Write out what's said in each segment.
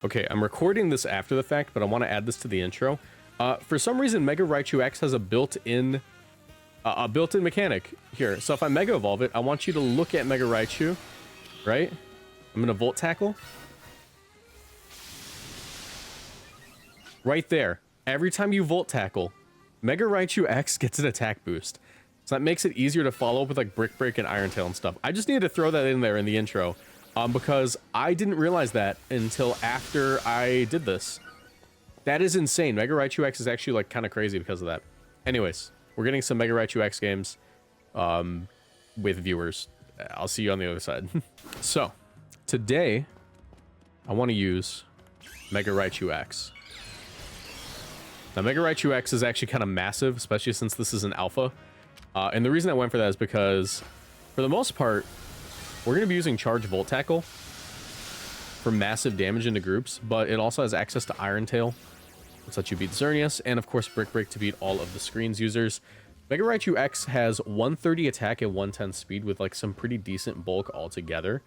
Okay, I'm recording this after the fact, but I want to add this to the intro. For some reason, Mega Raichu X has a built-in mechanic here. So if I Mega Evolve it, I want you to look at Mega Raichu, right? I'm gonna Volt Tackle. Right there. Every time you Volt Tackle, Mega Raichu X gets an attack boost. So that makes it easier to follow up with like Brick Break and Iron Tail and stuff. I just needed to throw that in there in the intro. Because I didn't realize that until after I did this. That is insane. Mega Raichu X is actually like kind of crazy because of that. Anyways, we're getting some Mega Raichu X games with viewers. I'll see you on the other side. So, today, I want to use Mega Raichu X. Now, Mega Raichu X is actually kind of massive, especially since this is an alpha. And the reason I went for that is because, for the most part, we're going to be using Charge Volt Tackle for massive damage into groups, but it also has access to Iron Tail, which lets you beat Xerneas, and of course Brick Break to beat all of the screen's users. Mega Raichu X has 130 attack and 110 speed with like some pretty decent bulk altogether.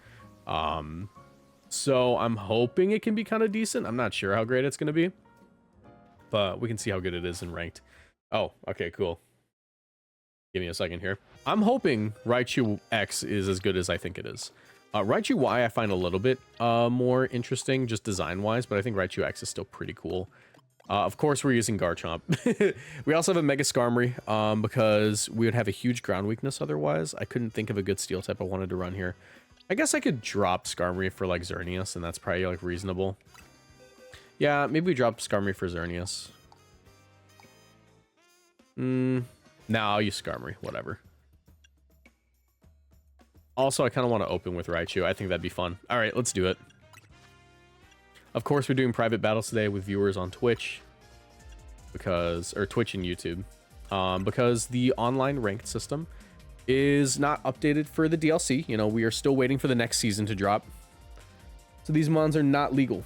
So I'm hoping it can be kind of decent. I'm not sure how great it's going to be, but we can see how good it is in ranked. Oh, okay, cool. Give me a second here. I'm hoping Raichu X is as good as I think it is. Raichu Y I find a little bit more interesting, just design-wise, but I think Raichu X is still pretty cool. Of course, we're using Garchomp. We also have a Mega Skarmory, because we would have a huge ground weakness otherwise. I couldn't think of a good steel type I wanted to run here. I guess I could drop Skarmory for, like, Xerneas, and that's probably, like, reasonable. Yeah, maybe we drop Skarmory for Xerneas. No, I'll use Skarmory, whatever. Also, I kind of want to open with Raichu. I think that'd be fun. All right, let's do it. Of course, we're doing private battles today with viewers on Twitch. Or Twitch and YouTube. Because the online ranked system is not updated for the DLC. You know, we are still waiting for the next season to drop. So these mons are not legal.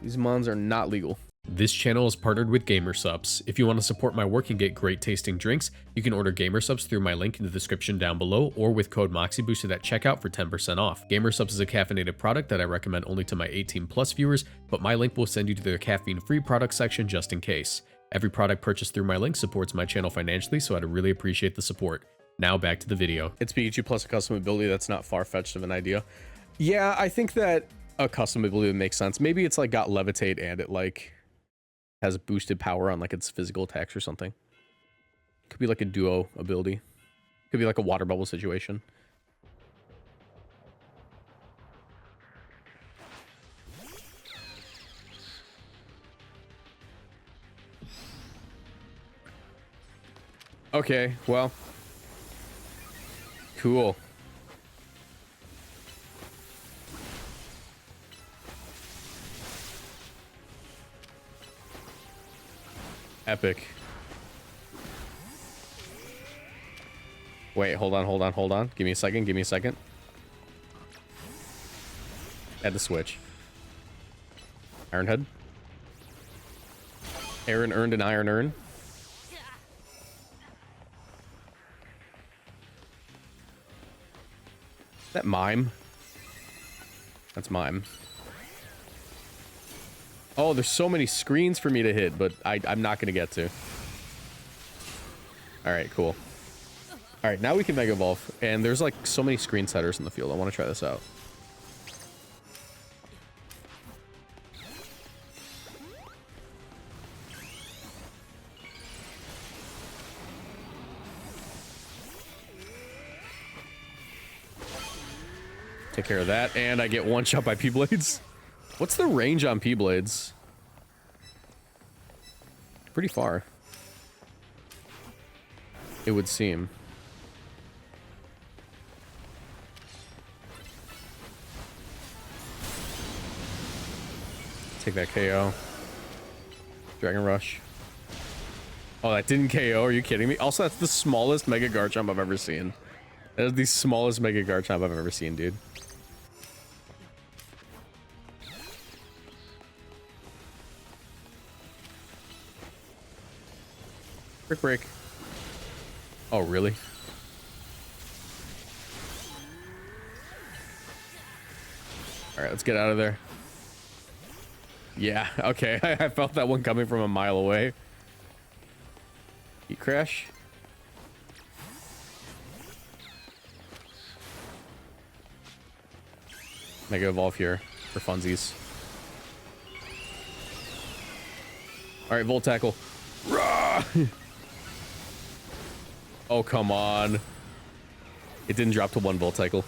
These mons are not legal. This channel is partnered with Gamersubs. If you want to support my work and get great tasting drinks, you can order Gamersubs through my link in the description down below or with code Moxie boosted at checkout for 10% off. Gamersubs is a caffeinated product that I recommend only to my 18+ viewers, but my link will send you to their caffeine-free product section just in case. Every product purchased through my link supports my channel financially, so I'd really appreciate the support. Now back to the video. It's Pikachu plus a custom ability. That's not far-fetched of an idea. Yeah, I think that a custom ability would make sense. Maybe it's like got Levitate and it like has boosted power on like its physical attacks or something. Could be like a duo ability. Could be like a water bubble situation. Okay, well. Cool. Epic. Wait, hold on. Give me a second. Had to switch. Iron Head. Aaron earned an Iron Urn. Is that Mime? That's Mime. Oh, there's so many screens for me to hit, but I'm not going to get to. Alright, cool. Alright, now we can Mega Evolve. And there's like so many screen setters in the field. I want to try this out. Take care of that, and I get one shot by P-Blades. What's the range on P-Blades? Pretty far, it would seem. Take that KO. Dragon Rush. Oh, that didn't KO. Are you kidding me? Also, that's the smallest Mega Garchomp I've ever seen. That is the smallest Mega Garchomp I've ever seen, dude. Brick Break. Oh, really? Alright, let's get out of there. Yeah, okay. I felt that one coming from a mile away. Heat crash. Mega evolve here for funsies. All right, Volt Tackle. Rah! Oh, come on. It didn't drop to 1 Volt Tackle.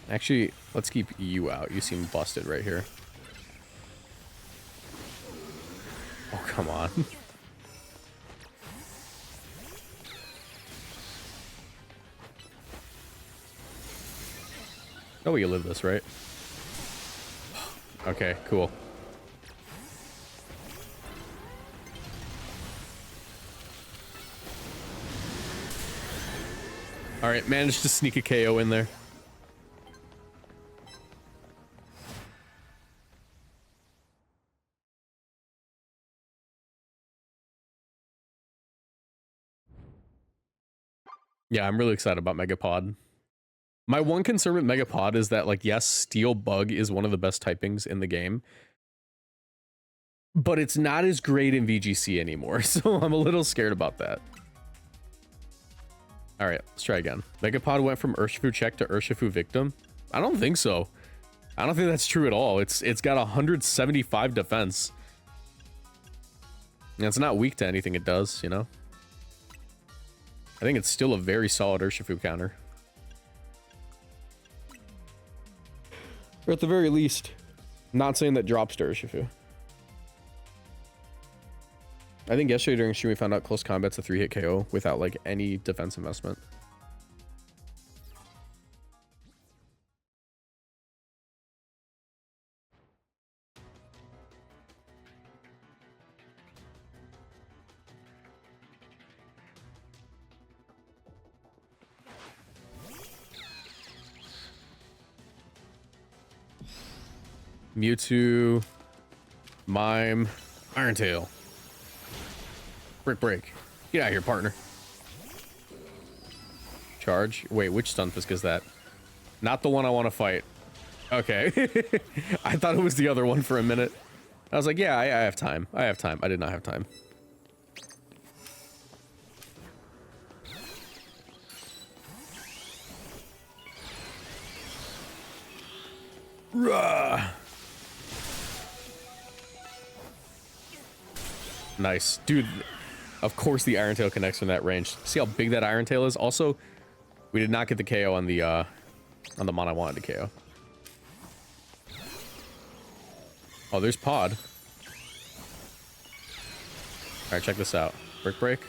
Actually, let's keep you out. You seem busted right here. Oh, come on. Oh, you live this, right? Okay, cool. All right, managed to sneak a KO in there. Yeah, I'm really excited about Megapod. My one concern with Megapod is that, like, yes, Steel Bug is one of the best typings in the game, but it's not as great in VGC anymore, so I'm a little scared about that. All right, let's try again. Megapod went from Urshifu check to Urshifu victim? I don't think so. I don't think that's true at all. It's got 175 defense. And it's not weak to anything it does, you know? I think it's still a very solid Urshifu counter. Or at the very least, not saying that drops to Urshifu. I think yesterday during stream we found out close combat's a 3-hit KO without like any defense investment. Mewtwo, Mime, Iron Tail, Brick Break. Get out of here, partner. Charge. Wait, which Stunfisk is that? Not the one I want to fight. Okay. I thought it was the other one for a minute. I was like, yeah, I have time. I have time. I did not have time. Rah! Nice. Dude, of course the Iron Tail connects from that range. See how big that Iron Tail is? Also, we did not get the KO on the mon I wanted to KO. Oh, there's Pod. Alright, check this out. Brick Break.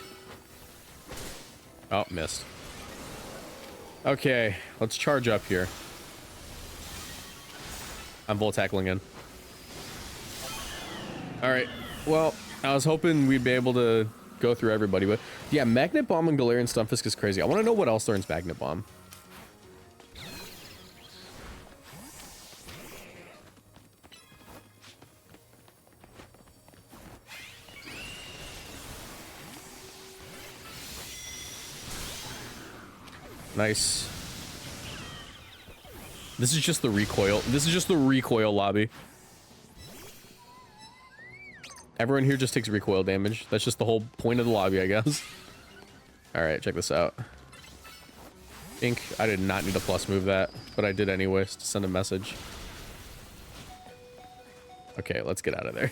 Oh, missed. Okay, let's charge up here. I'm Volt Tackling in. Alright, well, I was hoping we'd be able to go through everybody, but yeah, Magnet Bomb and Galarian Stunfisk is crazy. I want to know what else learns Magnet Bomb. Nice. This is just the recoil. This is just the recoil lobby. Everyone here just takes recoil damage. That's just the whole point of the lobby, I guess. Alright, check this out. Ink, I did not need to plus move that, but I did anyways to send a message. Okay, let's get out of there.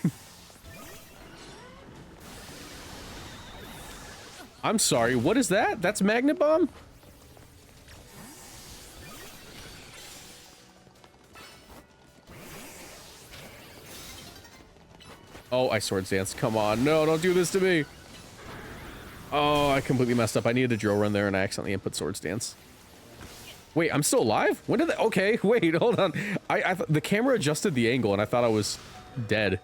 I'm sorry, what is that? That's Magnet Bomb? Oh, I Swords Dance. Come on. No, don't do this to me. Oh, I completely messed up. I needed a drill run there and I accidentally input Swords Dance. Wait, I'm still alive? When did that? Okay, wait, hold on. I the camera adjusted the angle and I thought I was dead.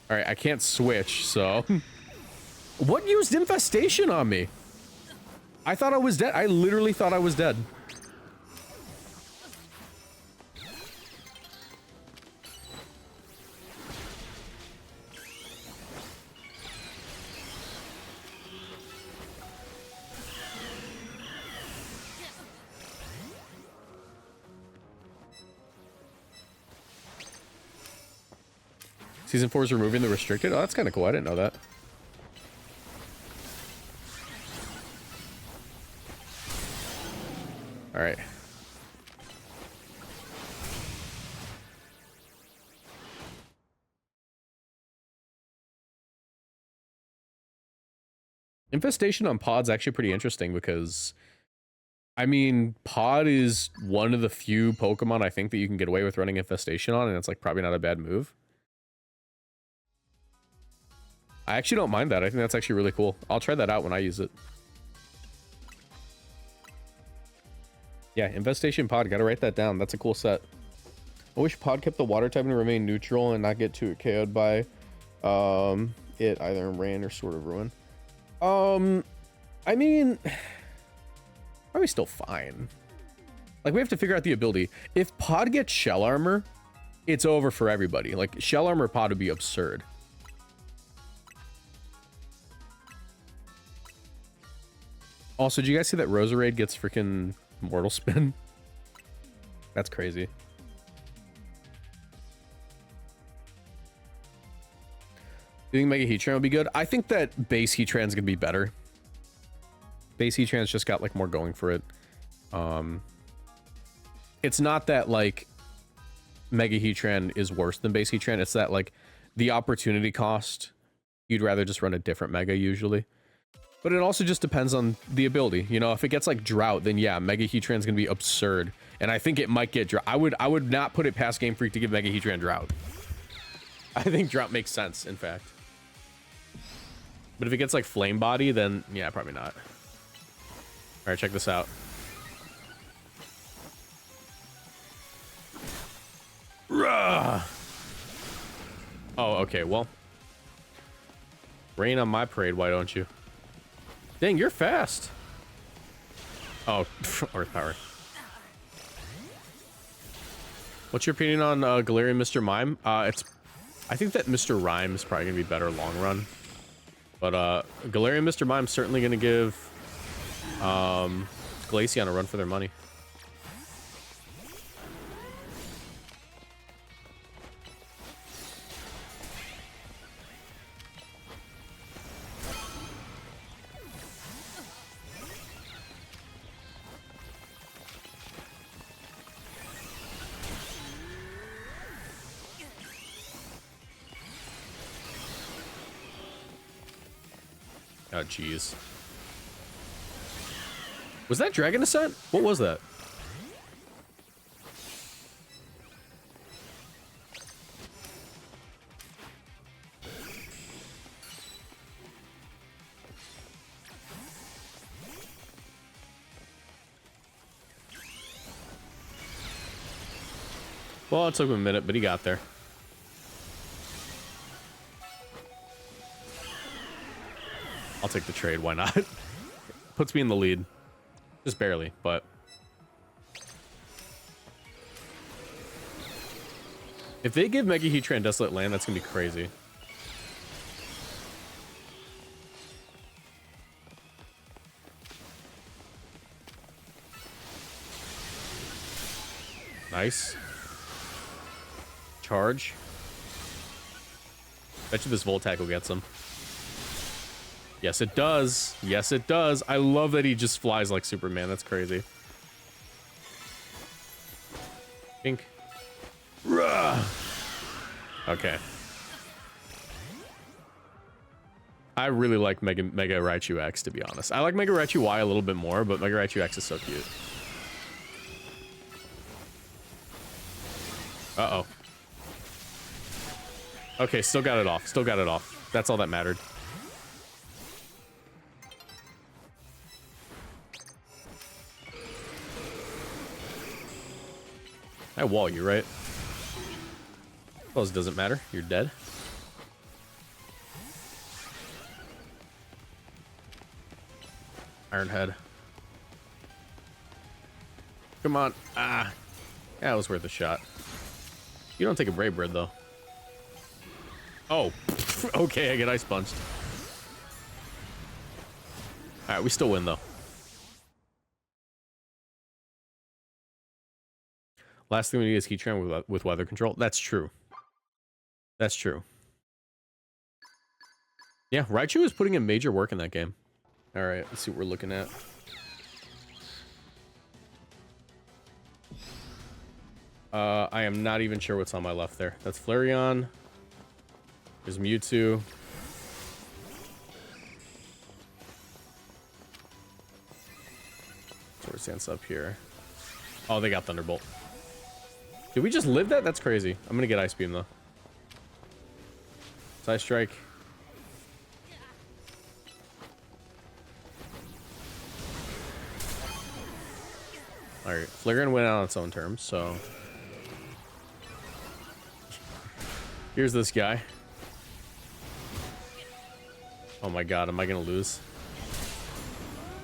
All right, I can't switch, so. What used Infestation on me? I thought I was dead. I literally thought I was dead. Season 4 is removing the restricted. Oh, that's kind of cool. I didn't know that. All right. Infestation on Pod's actually pretty interesting because, I mean, Pod is one of the few Pokemon I think that you can get away with running Infestation on, and it's like probably not a bad move. I actually don't mind that. I think that's actually really cool. I'll try that out when I use it. Yeah, Infestation Pod. Gotta write that down. That's a cool set. I wish Pod kept the water type and remain neutral and not get too KO'd by it either in Rain or Sword of Ruin. I mean, probably still fine. Like, we have to figure out the ability. If Pod gets Shell Armor, it's over for everybody. Like, Shell Armor Pod would be absurd. Also, did you guys see that Roserade gets freaking Mortal Spin? That's crazy. Do you think Mega Heatran would be good? I think that base Heatran's gonna be better. Base Heatran's just got like more going for it. It's not that like Mega Heatran is worse than base Heatran. It's that like the opportunity cost, you'd rather just run a different Mega usually. But it also just depends on the ability. You know, if it gets like Drought, then yeah, Mega Heatran's gonna be absurd. And I think it might get Drought. I would not put it past Game Freak to give Mega Heatran Drought. I think Drought makes sense, in fact. But if it gets like Flame Body, then yeah, probably not. All right, check this out. Rah! Oh, okay, well. Rain on my parade, why don't you? Dang, you're fast. Oh, Earth Power. What's your opinion on Galarian Mr. Mime? I think that Mr. Rhyme is probably gonna be better long run. But Galarian Mr. Mime's certainly gonna give Glaceon a run for their money. Oh, jeez. Was that Dragon Ascent? What was that? Well, it took him a minute, but he got there. I'll take the trade, why not? Puts me in the lead. Just barely, but... if they give Mega Heatran Desolate Land, that's gonna be crazy. Nice. Charge. Bet you this Volt Tackle gets him. Yes, it does. Yes, it does. I love that he just flies like Superman. That's crazy. Pink. Rah! Okay. I really like Mega Raichu X, to be honest. I like Mega Raichu Y a little bit more, but Mega Raichu X is so cute. Uh-oh. Okay, still got it off. Still got it off. That's all that mattered. I wall you, right? Well, it doesn't matter. You're dead. Iron Head. Come on. Ah. Yeah, it was worth a shot. You don't take a Brave Bird, though. Oh. Okay, I get Ice Punched. Alright, we still win, though. Last thing we need is Heatran with weather control. That's true. That's true. Yeah, Raichu is putting in major work in that game. All right, let's see what we're looking at. I am not even sure what's on my left there. That's Flareon. There's Mewtwo. Sword Dance up here. Oh, they got Thunderbolt. Did we just live that? That's crazy. I'm gonna get Ice Beam though. Side Strike. Alright, Flareon went out on its own terms, so... Here's this guy. Oh my god, am I gonna lose?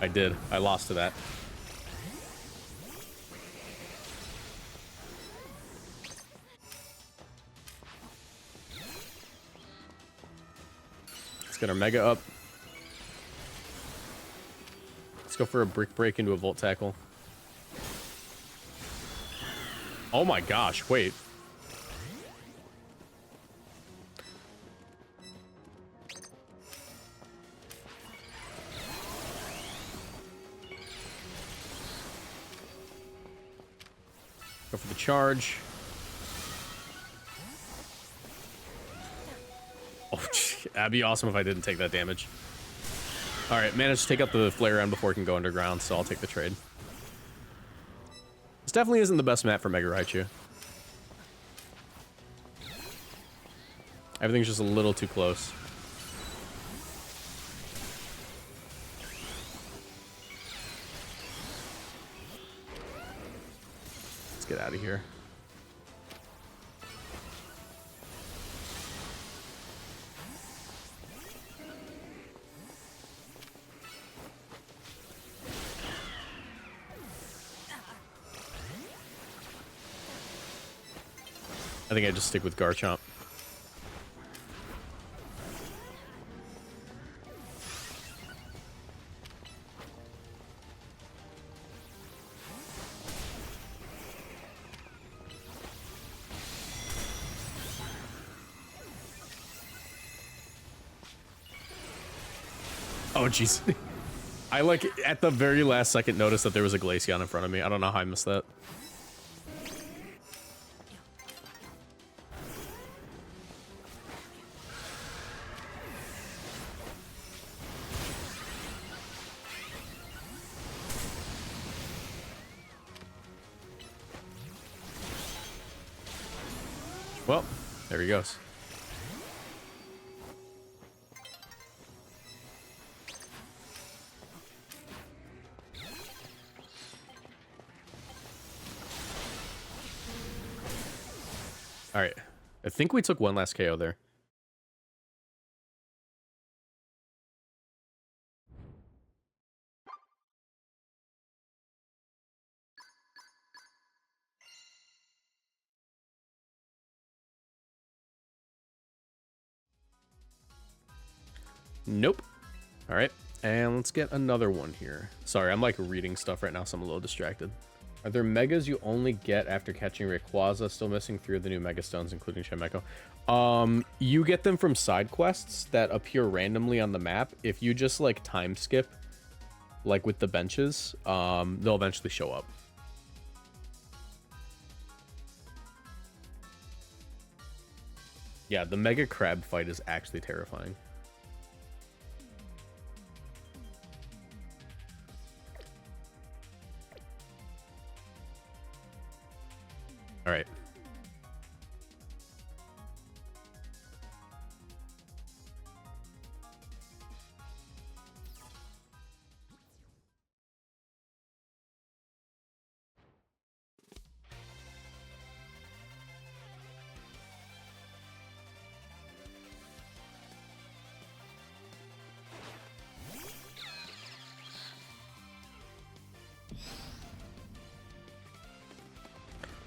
I did. I lost to that. Let's get our Mega up. Let's go for a Brick Break into a Volt Tackle. Oh my gosh, wait. Go for the charge. Oh, that'd be awesome if I didn't take that damage. Alright, managed to take out the Flareon before it can go underground, so I'll take the trade. This definitely isn't the best map for Mega Raichu. Everything's just a little too close. Let's get out of here. I think I just stick with Garchomp. Oh, jeez. I, like, at the very last second noticed that there was a Glaceon in front of me. I don't know how I missed that. Well, there he goes. All right. I think we took one last KO there. Nope. All right. And let's get another one here. Sorry, I'm like reading stuff right now, so I'm a little distracted. Are there megas you only get after catching Rayquaza? Still missing 3 of the new Mega Stones, including Chimecho. You get them from side quests that appear randomly on the map. If you just like time skip, like with the benches, they'll eventually show up. Yeah, the Mega Crab fight is actually terrifying. All right.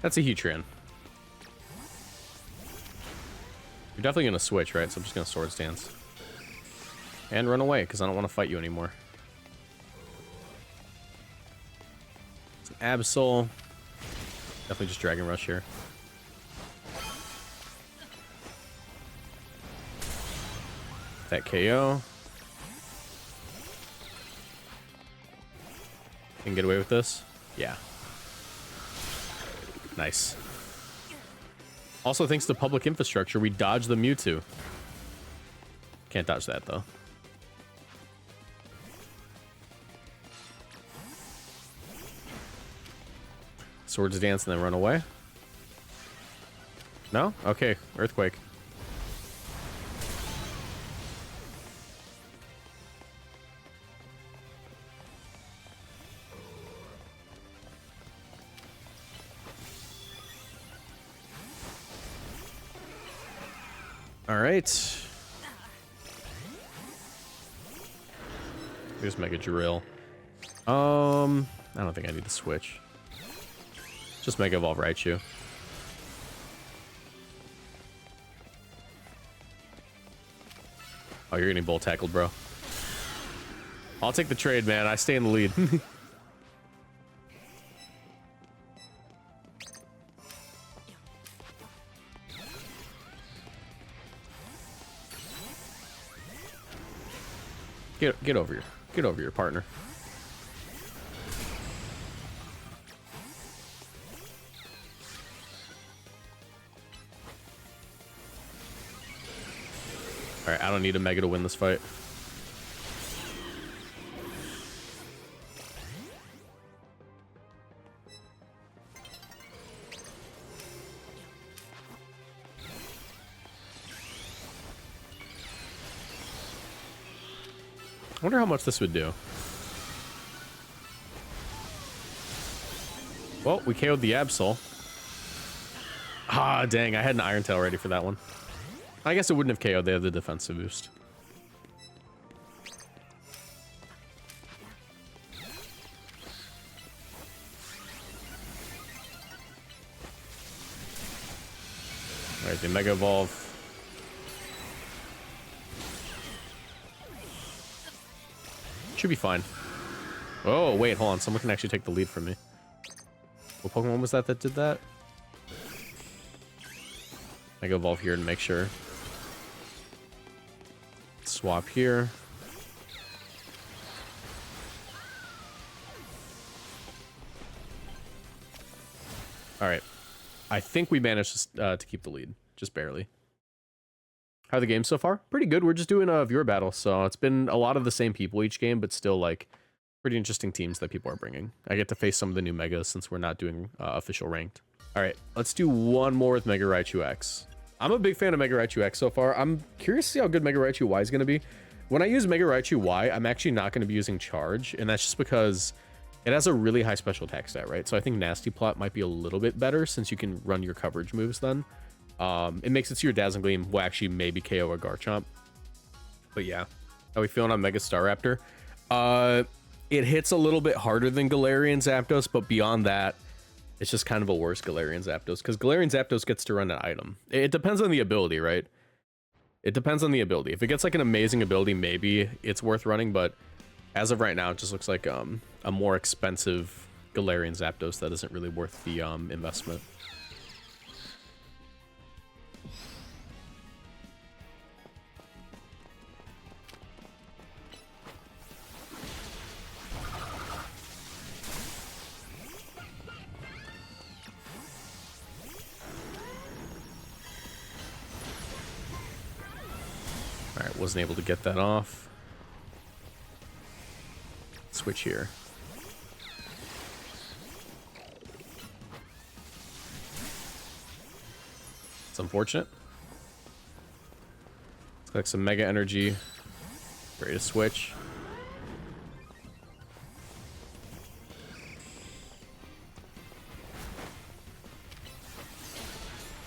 That's a Heatran. You're definitely going to switch, right? So I'm just going to Swords Dance. And run away, because I don't want to fight you anymore. It's an Absol. Definitely just Dragon Rush here. That KO. Can get away with this? Yeah. Nice. Also, thanks to public infrastructure, we dodged the Mewtwo. Can't dodge that, though. Swords dance and then run away? No? Okay, Earthquake. All right. Here's Mega Drill. I don't think I need to switch. Just Mega Evolve Raichu. Oh, you're getting bull tackled, bro. I'll take the trade, man. I stay in the lead. Get over your partner. All right, I don't need a Mega to win this fight. I wonder how much this would do. Well, we KO'd the Absol. Ah, dang, I had an Iron Tail ready for that one. I guess it wouldn't have KO'd, they have the defensive boost. Alright, the Mega Evolve. Should be fine. Oh, wait, hold on. Someone can actually take the lead from me. What Pokemon was that did that? Mega Evolve here and make sure. Swap here. Alright. I think we managed to keep the lead. Just barely. How are the games so far? Pretty good. We're just doing a viewer battle, so it's been a lot of the same people each game, but still, like, pretty interesting teams that people are bringing. I get to face some of the new Megas since we're not doing official ranked. All right, let's do one more with Mega Raichu X. I'm a big fan of Mega Raichu X so far. I'm curious to see how good Mega Raichu Y is going to be. When I use Mega Raichu Y, I'm actually not going to be using Charge, and that's just because it has a really high special attack stat, right? So I think Nasty Plot might be a little bit better since you can run your coverage moves then. It makes it so your Dazzling Gleam will actually maybe KO a Garchomp. But yeah, how we feeling on Mega Staraptor? It hits a little bit harder than Galarian Zapdos, but beyond that, it's just kind of a worse Galarian Zapdos, because Galarian Zapdos gets to run an item. It depends on the ability, right? It depends on the ability. If it gets like an amazing ability, maybe it's worth running, but as of right now, it just looks like a more expensive Galarian Zapdos that isn't really worth the investment. Alright, wasn't able to get that off. Switch here. It's unfortunate. Let's collect some Mega Energy. Ready to switch.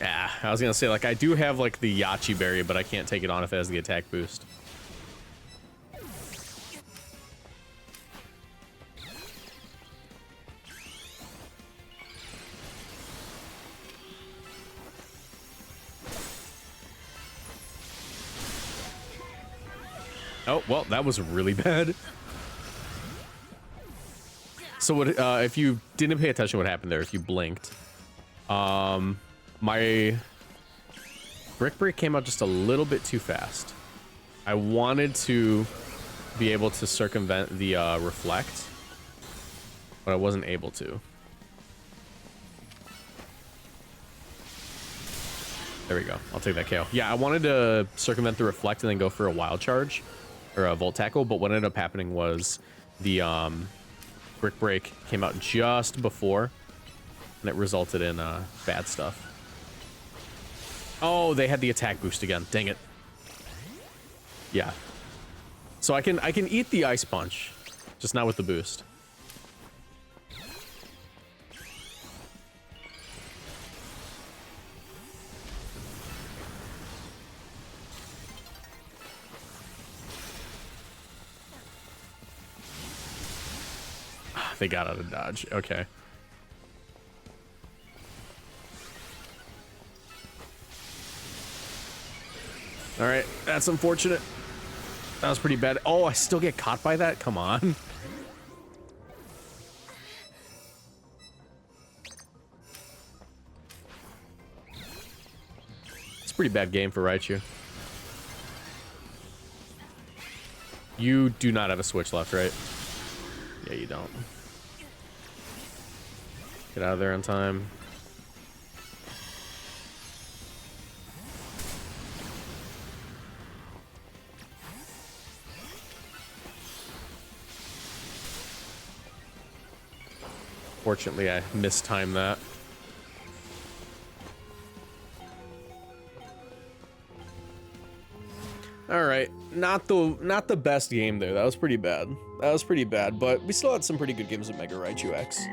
Yeah, I was gonna say, like, I do have, like, the Yachi Berry, but I can't take it on if it has the attack boost. Oh, well, that was really bad. So what, if you didn't pay attention to what happened there, if you blinked, my Brick Break came out just a little bit too fast. I wanted to be able to circumvent the reflect, but I wasn't able to. There we go. I'll take that KO. Yeah, I wanted to circumvent the reflect and then go for a wild charge or a volt tackle, but what ended up happening was the brick break came out just before, and it resulted in bad stuff. Oh, they had the attack boost again. Dang it. Yeah. So I can eat the ice punch, just not with the boost. They got out of dodge. Okay. All right, that's unfortunate. That was pretty bad. Oh, I still get caught by that? Come on. It's a pretty bad game for Raichu. You do not have a switch left, right? Yeah, you don't. Get out of there on time. Fortunately, I mistimed that. All right, not the best game there. That was pretty bad. That was pretty bad, but we still had some pretty good games of Mega Raichu X.